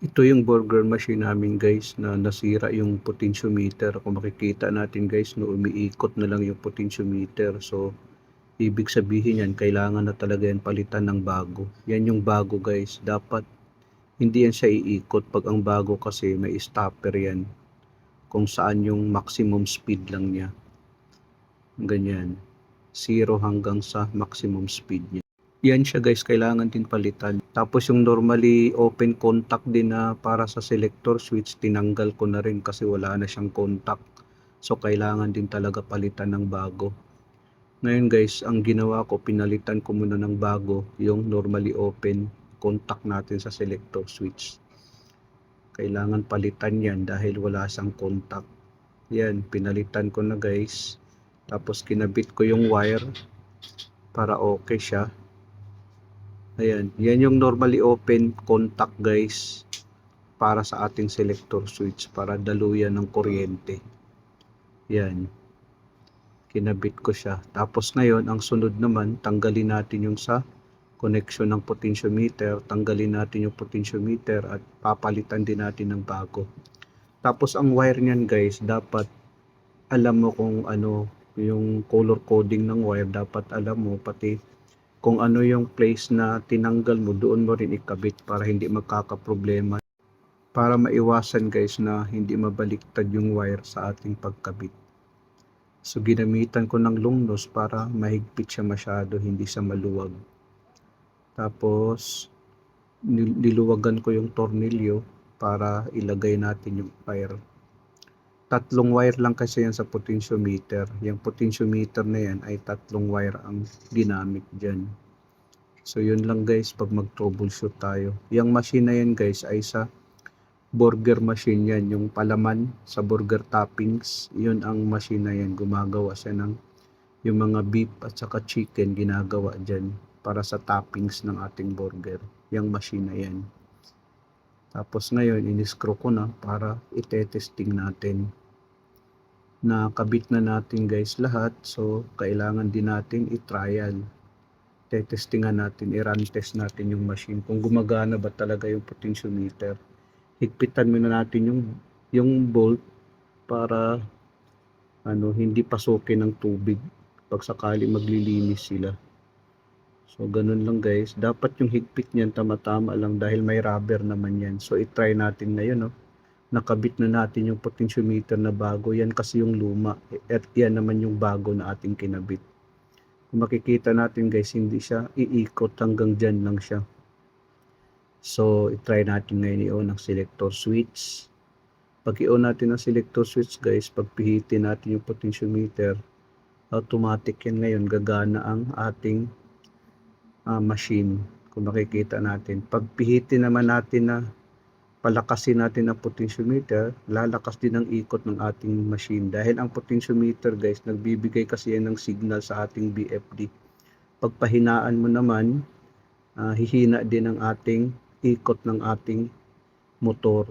Ito yung burger machine namin guys na nasira yung potentiometer. Kung makikita natin guys, no, umiikot na lang yung potentiometer. So, ibig sabihin yan, kailangan na talaga yan palitan ng bago. Yan yung bago guys. Dapat hindi yan siya iikot. Pag ang bago kasi may stopper yan. Kung saan yung maximum speed lang niya. Ganyan. 0 hanggang sa maximum speed niya. Yan siya guys, kailangan din palitan. Tapos yung normally open contact din na para sa selector switch, tinanggal ko na rin kasi wala na siyang contact. So kailangan din talaga palitan ng bago. Ngayon guys, ang ginawa ko, pinalitan ko muna ng bago yung normally open contact natin sa selector switch. Kailangan palitan yan dahil wala siyang contact. Yan, pinalitan ko na guys. Tapos kinabit ko yung wire para okay siya. Ayan, yan yung normally open contact guys para sa ating selector switch para daluyan ng kuryente. Yan, kinabit ko siya. Tapos ngayon, ang sunod naman, tanggalin natin yung sa connection ng potentiometer, tanggalin natin yung potentiometer at papalitan din natin ng bago. Tapos ang wire niyan guys, dapat alam mo kung ano yung color coding ng wire, dapat alam mo pati kung ano yung place na tinanggal mo, doon mo rin ikabit para hindi magkakaproblema. Para maiwasan guys na hindi mabaliktad yung wire sa ating pagkabit. So ginamitan ko ng lungnos para mahigpit siya masyado, hindi siya maluwag. Tapos niluwagan ko yung tornilyo para ilagay natin yung wire. Tatlong wire lang kasi yan sa potentiometer. Yung potentiometer na yan ay tatlong wire ang ginamit dyan. So yun lang guys pag mag-troubleshoot tayo. Yung machine na yan guys ay sa burger machine yan. Yung palaman sa burger toppings, yun ang machine na yan. Gumagawa siya ng yung mga beef at saka chicken ginagawa dyan para sa toppings ng ating burger. Yung machine na yan. Tapos ngayon, in-screw ko na para ite-testing natin. Nakabit na natin guys lahat. So, kailangan din natin i-trial. Testingan natin, i-run test natin yung machine kung gumagana ba talaga yung potentiometer. Higpitan muna natin yung bolt para hindi pasukin ng tubig pag sakali maglilinis sila. So ganun lang guys, dapat yung higpit niyan tama-tama lang dahil may rubber naman yan. So i-try natin ngayon, no. Nakabit na natin yung potentiometer na bago, yan kasi yung luma at yan naman yung bago na ating kinabit. Kung makikita natin guys, hindi siya iikot, hanggang dyan lang siya. So i-try natin ngayon i-on ang selector switch. Pag i-on natin ang selector switch guys, pagpihitin natin yung potentiometer, automatic yan ngayon, gagana ang ating machine. Kung makikita natin, pagpihitin naman natin na palakasin natin ang potentiometer, lalakas din ang ikot ng ating machine dahil ang potentiometer guys, nagbibigay kasi yan ng signal sa ating BFD. Pagpahinaan mo naman, hihina din ang ating ikot ng ating motor.